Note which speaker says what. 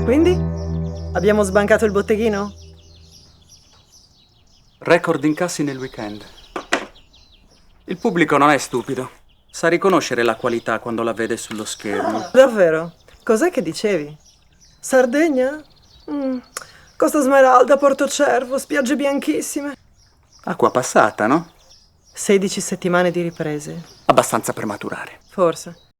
Speaker 1: Quindi? Abbiamo sbancato il botteghino?
Speaker 2: Record incassi nel weekend. Il pubblico non è stupido. Sa riconoscere la qualità quando la vede sullo schermo.
Speaker 1: Davvero? Cos'è che dicevi? Sardegna? Costa Smeralda, Portocervo, spiagge bianchissime.
Speaker 2: Acqua passata, no?
Speaker 1: 16 settimane di riprese.
Speaker 2: Abbastanza prematurare.
Speaker 1: Forse.